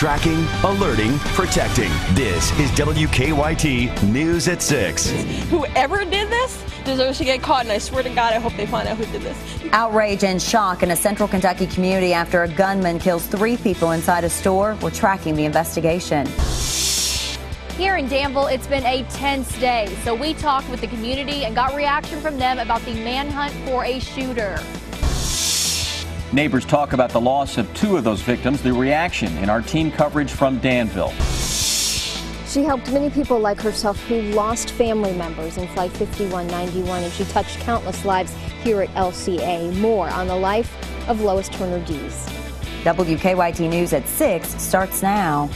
Tracking, alerting, protecting. This is WKYT News at 6. Whoever did this deserves to get caught, and I swear to God, I hope they find out who did this. Outrage and shock in a central Kentucky community after a gunman kills 3 people inside a store. We're tracking the investigation. Here in Danville, it's been a tense day, so we talked with the community and got reaction from them about the manhunt for a shooter. Neighbors talk about the loss of 2 of those victims, the reaction in our team coverage from Danville. She helped many people like herself who lost family members in Flight 5191, and she touched countless lives here at LCA. More on the life of Lois Turner Dees. WKYT News at 6 starts now.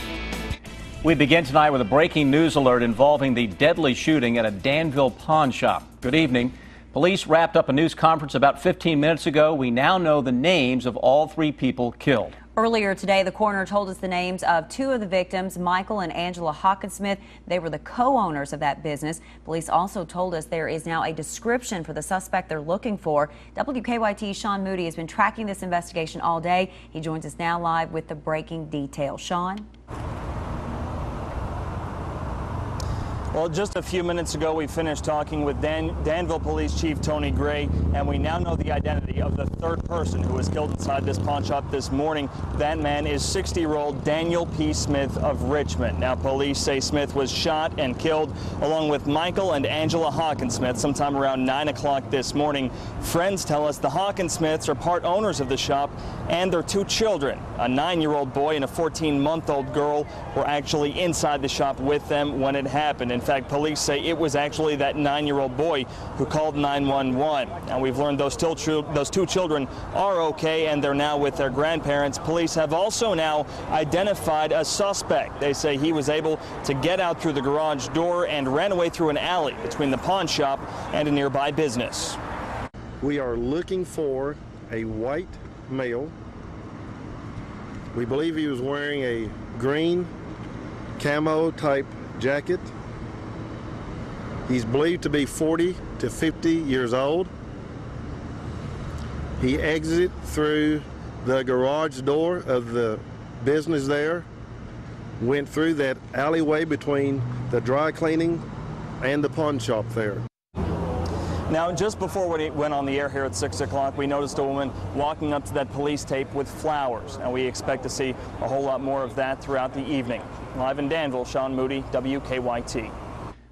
We begin tonight with a breaking news alert involving the deadly shooting at a Danville pawn shop. Good evening. Police wrapped up a news conference about 15 minutes ago. We now know the names of all 3 people killed. Earlier today, the coroner told us the names of 2 of the victims, Michael and Angela Hawkinsmith. They were the co-owners of that business. Police also told us there is now a description for the suspect they're looking for. WKYT's Sean Moody has been tracking this investigation all day. He joins us now live with the breaking details. Sean? Well, just a few minutes ago, we finished talking with Danville Police Chief Tony Gray, and we now know the identity of the 3rd person who was killed inside this pawn shop this morning. That man is 60-year-old Daniel P. Smith of Richmond. Now, police say Smith was shot and killed along with Michael and Angela Hawkinsmith sometime around 9 o'clock this morning. Friends tell us the Hawkinsmiths are part owners of the shop and their 2 children. A 9-year-old boy and a 14-month-old girl were actually inside the shop with them when it happened. In fact, police say it was actually that 9-year-old boy who called 911. Now, we've learned those 2 children are okay and they're now with their grandparents. Police have also now identified a suspect. They say he was able to get out through the garage door and ran away through an alley between the pawn shop and a nearby business. We are looking for a white male. We believe he was wearing a green camo type jacket. He's believed to be 40 to 50 years old. He exited through the garage door of the business there, went through that alleyway between the dry cleaning and the pawn shop there. Now, just before we went on the air here at 6 o'clock, we noticed a woman walking up to that police tape with flowers, and we expect to see a whole lot more of that throughout the evening. Live in Danville, Sean Moody, WKYT.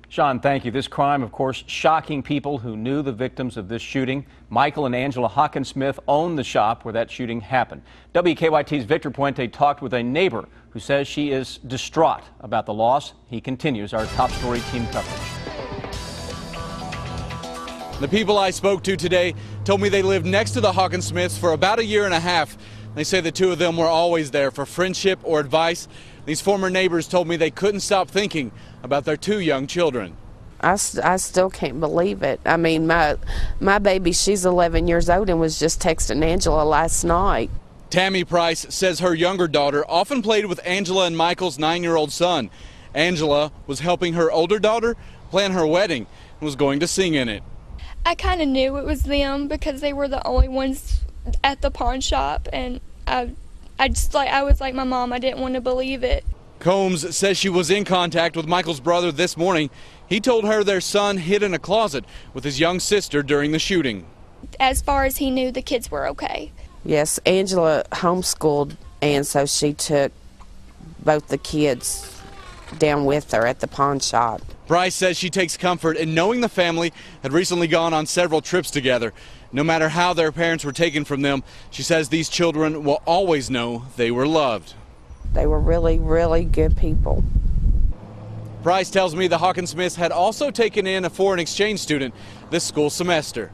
Sean, thank you. This crime, of course, shocking people who knew the victims of this shooting. Michael and Angela Hawkinsmith owned the shop where that shooting happened. WKYT's Victor Puente talked with a neighbor who says she is distraught about the loss. He continues our top story team coverage. The people I spoke to today told me they lived next to the Hawkinsmiths for about 1.5 years. They say the 2 of them were always there for friendship or advice. These former neighbors told me they couldn't stop thinking about their 2 young children. I still can't believe it. I mean, my baby, she's 11 years old and was just texting Angela last night. Tammy Price says her younger daughter often played with Angela and Michael's 9-year-old son. Angela was helping her older daughter plan her wedding and was going to sing in it. I kind of knew it was them because they were the only ones at the pawn shop, and I was like my mom. I didn't want to believe it. Combs says she was in contact with Michael's brother this morning. He told her their son hid in a closet with his young sister during the shooting. As far as he knew, the kids were okay. Yes, Angela homeschooled, and so she took both the kids down with her at the pawn shop. Bryce says she takes comfort in knowing the family had recently gone on several trips together. No matter how their parents were taken from them, she says these children will always know they were loved. They were really, really good people. Bryce tells me the Hawkinsmiths had also taken in a foreign exchange student this school semester.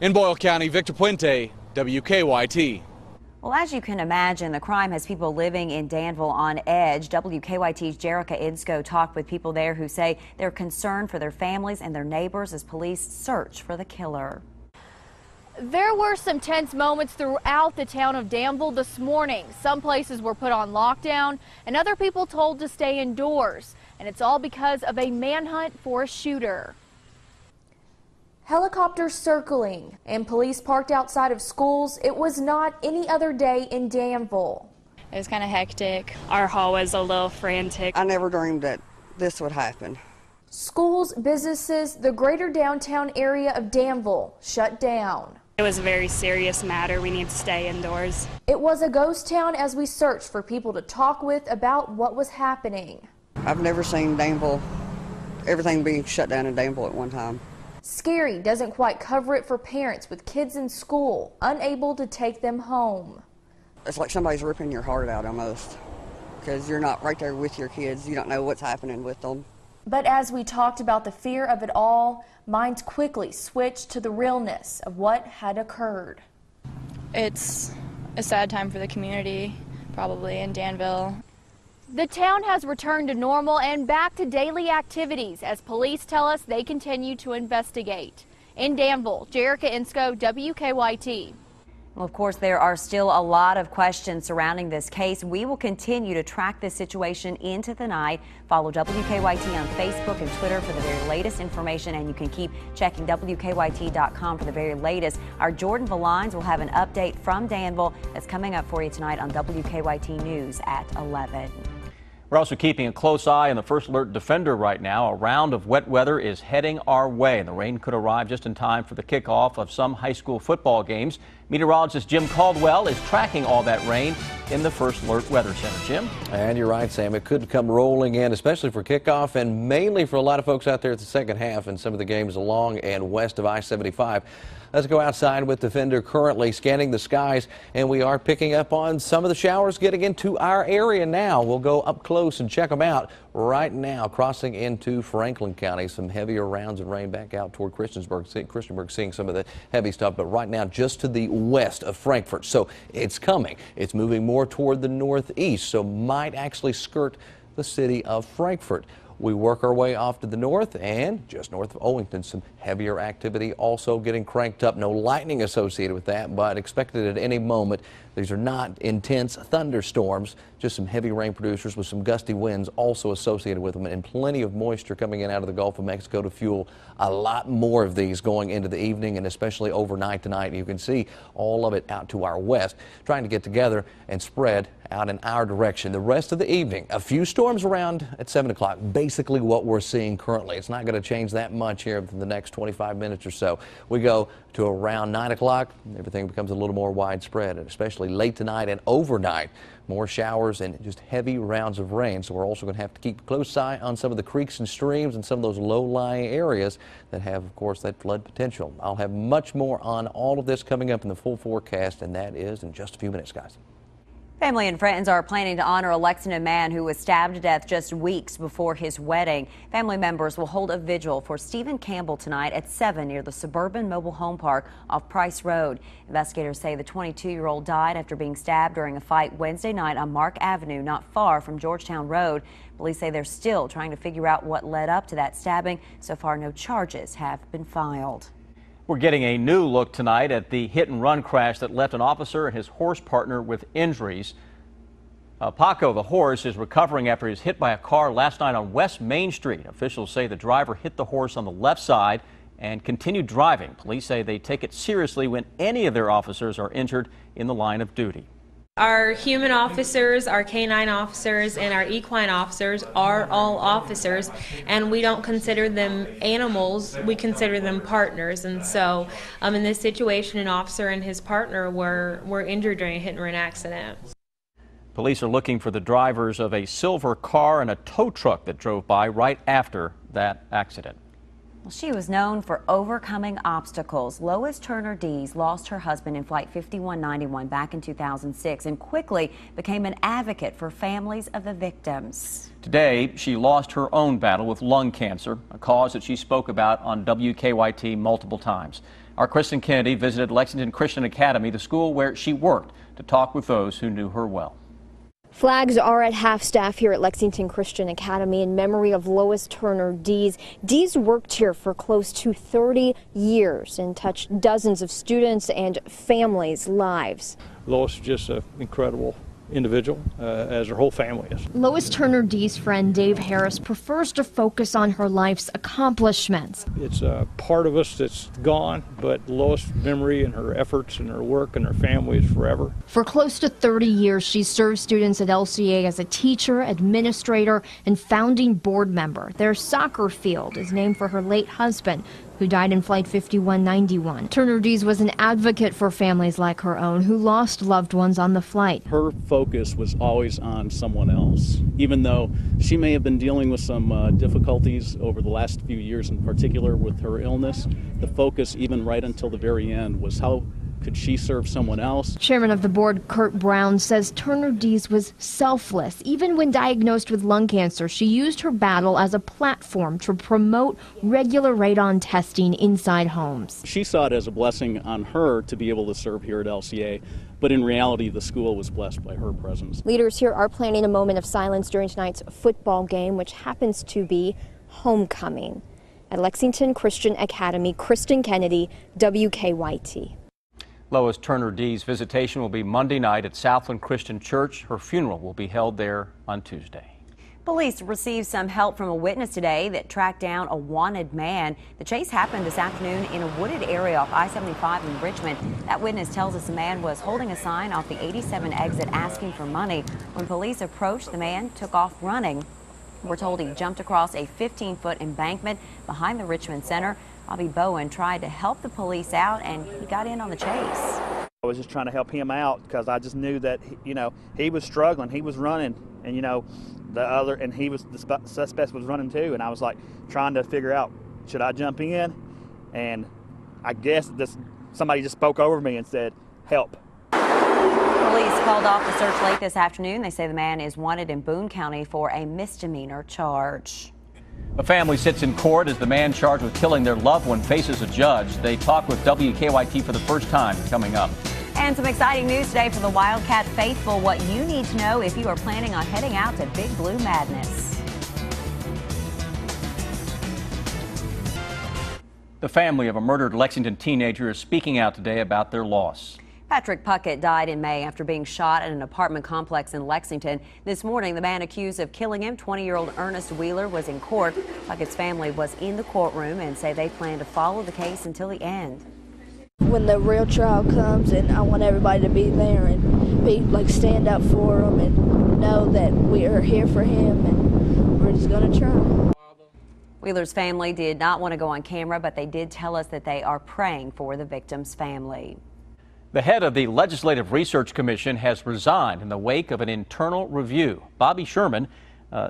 In Boyle County, Victor Puente, WKYT. Well, as you can imagine, the crime has people living in Danville on edge. WKYT's Jerica Insco talked with people there who say they're concerned for their families and their neighbors as police search for the killer. There were some tense moments throughout the town of Danville this morning. Some places were put on lockdown and other people told to stay indoors. And it's all because of a manhunt for a shooter. Helicopters circling and police parked outside of schools. It was not any other day in Danville. It was kind of hectic. Our hall was a little frantic. I never dreamed that this would happen. Schools, businesses, the greater downtown area of Danville shut down. It was a very serious matter. We need to stay indoors. It was a ghost town as we searched for people to talk with about what was happening. I've never seen Danville, everything being shut down in Danville at one time. Scary doesn't quite cover it for parents with kids in school, unable to take them home. It's like somebody's ripping your heart out almost, because you're not right there with your kids. You don't know what's happening with them. But as we talked about the fear of it all, minds quickly switched to the realness of what had occurred. It's a sad time for the community, probably in Danville. The town has returned to normal and back to daily activities as police tell us they continue to investigate. In Danville, Jerica Insco, WKYT. Well, of course, there are still a lot of questions surrounding this case. We will continue to track this situation into the night. Follow WKYT on Facebook and Twitter for the very latest information, and you can keep checking WKYT.com for the very latest. Our Jordan Valines will have an update from Danville that's coming up for you tonight on WKYT News at 11. We're also keeping a close eye on the First Alert Defender right now. A round of wet weather is heading our way, and the rain could arrive just in time for the kickoff of some high school football games. Meteorologist Jim Caldwell is tracking all that rain in the First Alert Weather Center. Jim? And you're right, Sam. It could come rolling in, especially for kickoff and mainly for a lot of folks out there at the second half and some of the games along and west of I-75. Let's go outside with Defender currently scanning the skies, and we are picking up on some of the showers getting into our area now. We'll go up close and check them out right now, crossing into Franklin County. Some heavier rounds of rain back out toward Christiansburg, seeing some of the heavy stuff, but right now just to the west of Frankfort. So it's coming. It's moving more toward the northeast, so might actually skirt the city of Frankfort. We work our way off to the north, and just north of Owington, some heavier activity also getting cranked up. No lightning associated with that, but expected at any moment. These are not intense thunderstorms, just some heavy rain producers with some gusty winds also associated with them, and plenty of moisture coming in out of the Gulf of Mexico to fuel a lot more of these going into the evening and especially overnight tonight. You can see all of it out to our west, trying to get together and spread out in our direction. The rest of the evening, a few storms around at 7 o'clock, basically what we're seeing currently. It's not going to change that much here in the next 25 minutes or so. We go to around 9 o'clock, everything becomes a little more widespread, and especially late tonight and overnight, more showers and just heavy rounds of rain. So we're also going to have to keep a close eye on some of the creeks and streams and some of those low-lying areas that have, of course, that flood potential. I'll have much more on all of this coming up in the full forecast, and that is in just a few minutes, guys. Family and friends are planning to honor a Lexington man who was stabbed to death just weeks before his wedding. Family members will hold a vigil for Stephen Campbell tonight at 7 near the suburban mobile home park off Price Road. Investigators say the 22-year-old died after being stabbed during a fight Wednesday night on Mark Avenue, not far from Georgetown Road. Police say they're still trying to figure out what led up to that stabbing. So far, no charges have been filed. We're getting a new look tonight at the hit-and-run crash that left an officer and his horse partner with injuries. Paco, the horse, is recovering after he was hit by a car last night on West Main Street. Officials say the driver hit the horse on the left side and continued driving. Police say they take it seriously when any of their officers are injured in the line of duty. Our human officers, our canine officers, and our equine officers are all officers, and we don't consider them animals, we consider them partners. And so in this situation, an officer and his partner were injured during a hit-and-run accident. Police are looking for the drivers of a silver car and a tow truck that drove by right after that accident. Well, she was known for overcoming obstacles. Lois Turner Dees lost her husband in Flight 5191 back in 2006 and quickly became an advocate for families of the victims. Today, she lost her own battle with lung cancer, a cause that she spoke about on WKYT multiple times. Our Kristen Kennedy visited Lexington Christian Academy, the school where she worked, to talk with those who knew her well. Flags are at half-staff here at Lexington Christian Academy in memory of Lois Turner Dees. Dees worked here for close to 30 years and touched dozens of students and families' lives. Lois was just an incredible individual, as her whole family is. Lois Turner Dee's friend Dave Harris prefers to focus on her life's accomplishments. It's a part of us that's gone, but Lois' memory and her efforts and her work and her family is forever. For close to 30 years, she's served students at LCA as a teacher, administrator, and founding board member. Their soccer field is named for her late husband, who died in Flight 5191. Turner Dees was an advocate for families like her own who lost loved ones on the flight. Her focus was always on someone else. Even though she may have been dealing with some difficulties over the last few years, in particular with her illness, the focus, even right until the very end, was how could she serve someone else? Chairman of the board, Kurt Brown, says Turner Dees was selfless. Even when diagnosed with lung cancer, she used her battle as a platform to promote regular radon testing inside homes. She saw it as a blessing on her to be able to serve here at LCA, but in reality, the school was blessed by her presence. Leaders here are planning a moment of silence during tonight's football game, which happens to be homecoming. At Lexington Christian Academy, Kristen Kennedy, WKYT. Lois Turner Dee's visitation will be Monday night at Southland Christian Church. Her funeral will be held there on Tuesday. Police received some help from a witness today that tracked down a wanted man. The chase happened this afternoon in a wooded area off I-75 in Richmond. That witness tells us the man was holding a sign off the 87 exit asking for money. When police approached, the man took off running. We're told he jumped across a 15-foot embankment behind the Richmond Center. Bobby Bowen tried to help the police out, and he got in on the chase. I was just trying to help him out because I just knew that, he was struggling. He was running, and, the suspect was running too. And I was like trying to figure out, should I jump in? And I guess somebody just spoke over me and said, help. Police called off the search late this afternoon. They say the man is wanted in Boone County for a misdemeanor charge. A family sits in court as the man charged with killing their loved one faces a judge. They talk with WKYT for the first time coming up. And some exciting news today for the Wildcat faithful. What you need to know if you are planning on heading out to Big Blue Madness. The family of a murdered Lexington teenager is speaking out today about their loss. Patrick Puckett died in May after being shot at an apartment complex in Lexington. This morning, the man accused of killing him, 20-year-old Ernest Wheeler, was in court. Puckett's family was in the courtroom and say they plan to follow the case until the end. When the real trial comes, and I want everybody to be there and stand up for him and know that we are here for him, and we're just going to try. Wheeler's family did not want to go on camera, but they did tell us that they are praying for the victim's family. The head of the Legislative Research Commission has resigned in the wake of an internal review. Bobby Sherman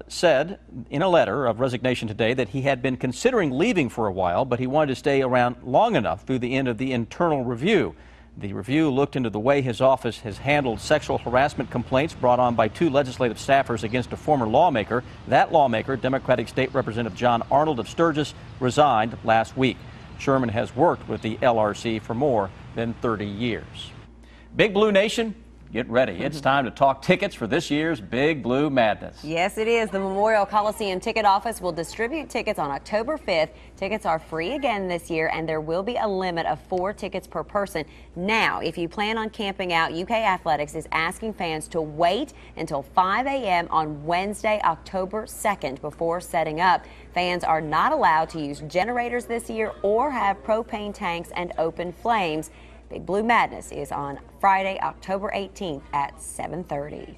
said in a letter of resignation today that he had been considering leaving for a while, but he wanted to stay around long enough through the end of the internal review. The review looked into the way his office has handled sexual harassment complaints brought on by 2 legislative staffers against a former lawmaker. That lawmaker, Democratic State Representative John Arnold of Sturgis, resigned last week. Sherman has worked with the LRC for more than 30 years. Big Blue Nation, get ready. It's time to talk tickets for this year's Big Blue Madness. Yes, it is. The Memorial Coliseum Ticket Office will distribute tickets on October 5th. Tickets are free again this year, and there will be a limit of 4 tickets per person. Now, if you plan on camping out, UK Athletics is asking fans to wait until 5 a.m. on Wednesday, October 2nd before setting up. Fans are not allowed to use generators this year or have propane tanks and open flames. Big Blue Madness is on Friday, October 18th at 7:30.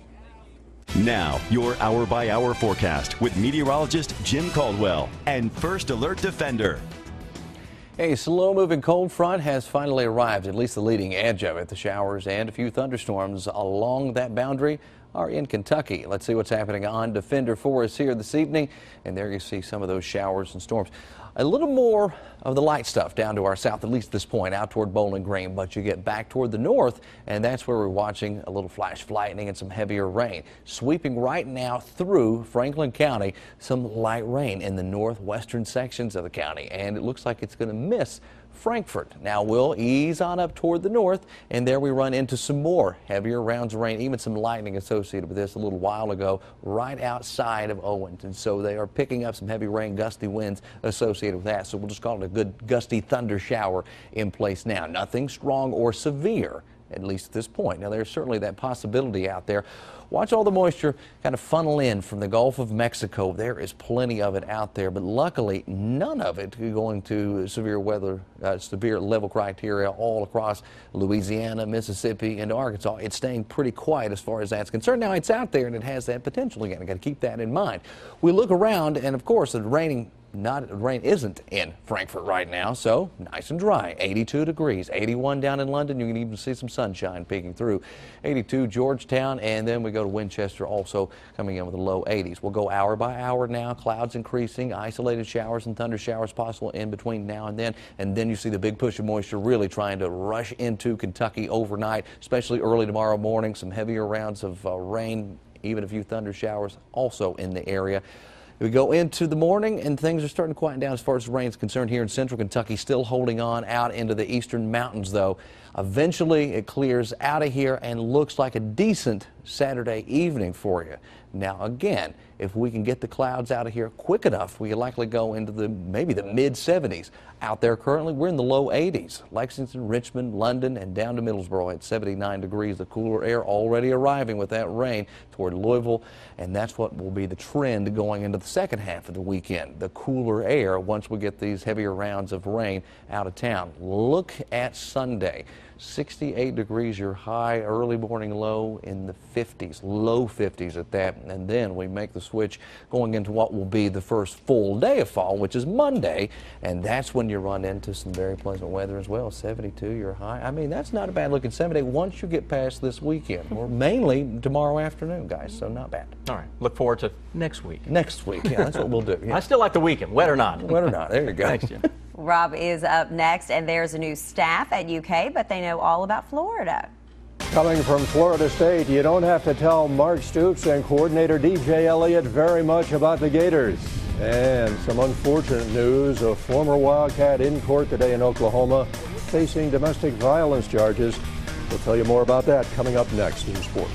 Now, your hour-by-hour forecast with meteorologist Jim Caldwell and First Alert Defender. A slow-moving cold front has finally arrived, at least the leading edge of it. The showers and a few thunderstorms along that boundary are in Kentucky. Let's see what's happening on Defender for us here this evening. And there you see some of those showers and storms. A little more of the light stuff down to our south, at least at this point, out toward Bowling Green. But you get back toward the north, and that's where we're watching a little flash of lightning and some heavier rain. Sweeping right now through Franklin County, some light rain in the northwestern sections of the county. And it looks like it's going to miss Frankfort. Now we'll ease on up toward the north, and there we run into some more heavier rounds of rain, even some lightning associated with this a little while ago right outside of Owens. And so they are picking up some heavy rain, gusty winds associated with that. So we'll just call it a good gusty thunder shower in place now. Nothing strong or severe at least at this point. Now, there's certainly that possibility out there. Watch all the moisture kind of funnel in from the Gulf of Mexico. There is plenty of it out there, but luckily none of it going to severe weather, severe level criteria all across Louisiana, Mississippi, and Arkansas. It's staying pretty quiet as far as that's concerned. Now, it's out there and it has that potential again. I've got to keep that in mind. We look around, and of course, the rain isn't in Frankfort right now, so nice and dry. 82 degrees, 81 down in London. You can even see some sunshine peeking through. 82 Georgetown, and then we go to Winchester, also coming in with the low 80s. We'll go hour by hour now. Clouds increasing, isolated showers and thunder showers possible in between now and then you see the big push of moisture really trying to rush into Kentucky overnight, especially early tomorrow morning. Some heavier rounds of rain, even a few thunder showers also in the area. We go into the morning, and things are starting to quieten down as far as the rain is concerned here in central Kentucky. Still holding on out into the eastern mountains, though. Eventually, it clears out of here and looks like a decent Saturday evening for you. Now, again, if we can get the clouds out of here quick enough, we could likely go into maybe the mid-70s. Out there currently, we're in the low 80s. Lexington, Richmond, London, and down to Middlesboro at 79 degrees. The cooler air already arriving with that rain toward Louisville, and that's what will be the trend going into the second half of the weekend. The cooler air once we get these heavier rounds of rain out of town. Look at Sunday. 68 degrees your high, early morning low in the 50s, low 50s at that, and then we make the switch going into what will be the first full day of fall, which is Monday, and that's when you run into some very pleasant weather as well. 72 your high. I mean, that's not a bad looking 7 day once you get past this weekend, or mainly tomorrow afternoon, guys, so not bad. All right, look forward to next week. Next week, yeah, that's what we'll do. Yeah. I still like the weekend, wet or not. Wet or not, there you go. Thanks, Jim. Rob is up next, and there's a new staff at UK, but they know all about Florida. Coming from Florida State, you don't have to tell Mark Stoops and coordinator DJ Elliott very much about the Gators. And some unfortunate news, a former Wildcat in court today in Oklahoma facing domestic violence charges. We'll tell you more about that coming up next in sports.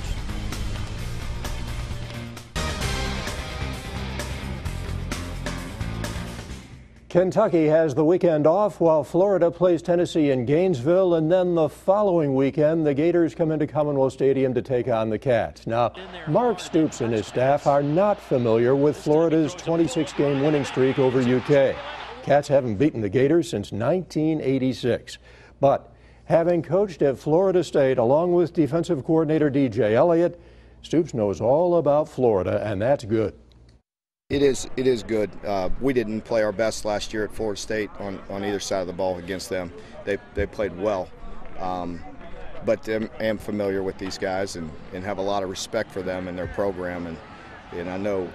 Kentucky has the weekend off while Florida plays Tennessee in Gainesville, and then the following weekend the Gators come into Commonwealth Stadium to take on the Cats. Now, Mark Stoops and his staff are not familiar with Florida's 26-game winning streak over UK. Cats haven't beaten the Gators since 1986. But having coached at Florida State along with defensive coordinator DJ Elliott, Stoops knows all about Florida, and that's good. It is good. We didn't play our best last year at Florida State on either side of the ball against them. They played well, but I am familiar with these guys and have a lot of respect for them and their program, and I know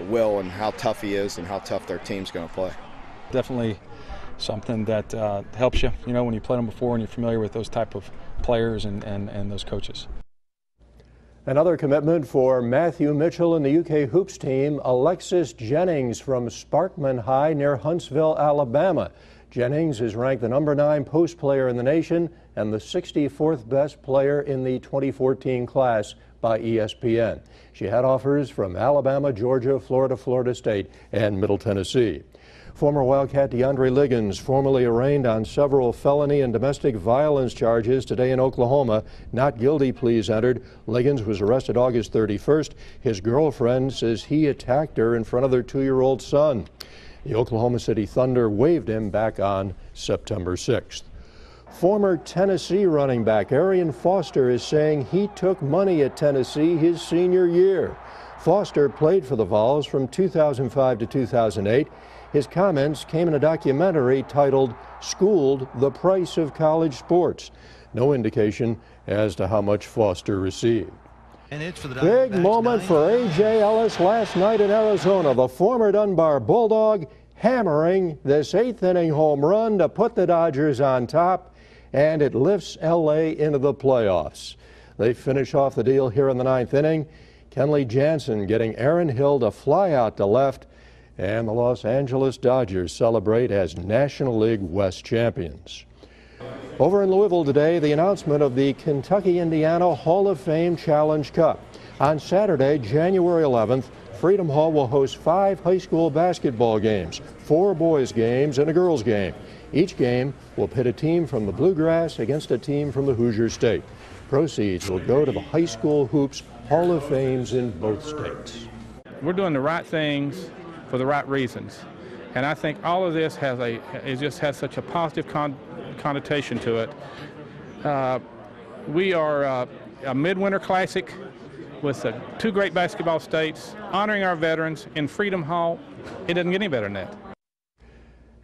Will and how tough he is and how tough their team's going to play. Definitely something that helps you, when you played them before and you're familiar with those type of players and those coaches. Another commitment for Matthew Mitchell and the UK Hoops team, Alexis Jennings from Sparkman High near Huntsville, Alabama. Jennings is ranked the #9 post player in the nation and the 64th best player in the 2014 class by ESPN. She had offers from Alabama, Georgia, Florida, Florida State, and Middle Tennessee. Former Wildcat DeAndre Liggins, formerly arraigned on several felony and domestic violence charges today in Oklahoma. Not guilty pleas entered. Liggins was arrested August 31st. His girlfriend says he attacked her in front of their 2-year-old son. The Oklahoma City Thunder waived him back on September 6th. Former Tennessee running back Arian Foster is saying he took money at Tennessee his senior year. Foster played for the Vols from 2005 to 2008. His comments came in a documentary titled "Schooled: The Price of College Sports." No indication as to how much Foster received. Big moment for A.J. Ellis last night in Arizona. The former Dunbar Bulldog hammering this 8th inning home run to put the Dodgers on top, and it lifts L.A. into the playoffs. They finish off the deal here in the 9th inning. Kenley Jansen getting Aaron Hill to fly out to left, and the Los Angeles Dodgers celebrate as National League West champions. Over in Louisville today, the announcement of the Kentucky-Indiana Hall of Fame Challenge Cup. On Saturday, January 11th, Freedom Hall will host 5 high school basketball games, 4 boys games, and a girls game. Each game will pit a team from the Bluegrass against a team from the Hoosier State. Proceeds will go to the High School Hoops Hall of Fames in both states. We're doing the right things for the right reasons. And I think all of this just has such a positive connotation to it. We are a midwinter classic with 2 great basketball states, honoring our veterans in Freedom Hall. It doesn't get any better than that.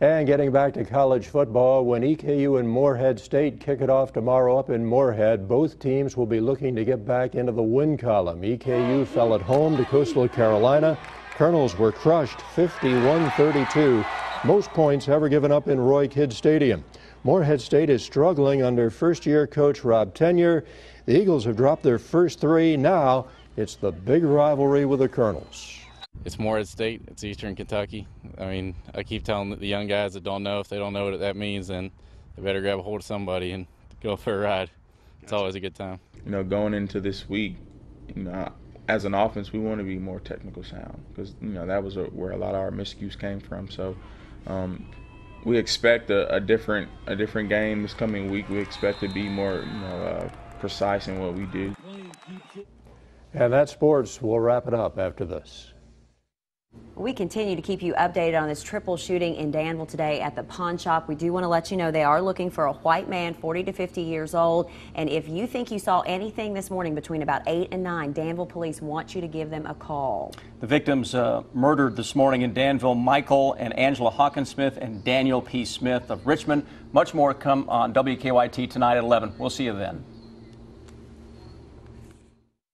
And getting back to college football, when EKU and Morehead State kick it off tomorrow up in Morehead, both teams will be looking to get back into the win column. EKU fell at home to Coastal Carolina. Colonels were crushed 51-32, most points ever given up in Roy Kidd Stadium. Morehead State is struggling under first-year coach Rob Tenyer. The Eagles have dropped their first 3. Now it's the big rivalry with the Colonels. It's Morehead State. It's Eastern Kentucky. I mean, I keep telling the young guys that don't know, if they don't know what that means, then they better grab a hold of somebody and go for a ride. It's always a good time. You know, going into this week, you know, as an offense, we want to be more technical sound because, you know, that was where a lot of our miscues came from. So we expect a different game this coming week. We expect to be more, you know, precise in what we do. And that's sports. We'll wrap it up after this. We continue to keep you updated on this triple shooting in Danville today at the pawn shop. We do want to let you know they are looking for a white man, 40 to 50 years old. And if you think you saw anything this morning between about 8 and 9, Danville police want you to give them a call. The victims murdered this morning in Danville, Michael and Angela Hawkinsmith and Daniel P. Smith of Richmond. Much more to come on WKYT tonight at 11. We'll see you then.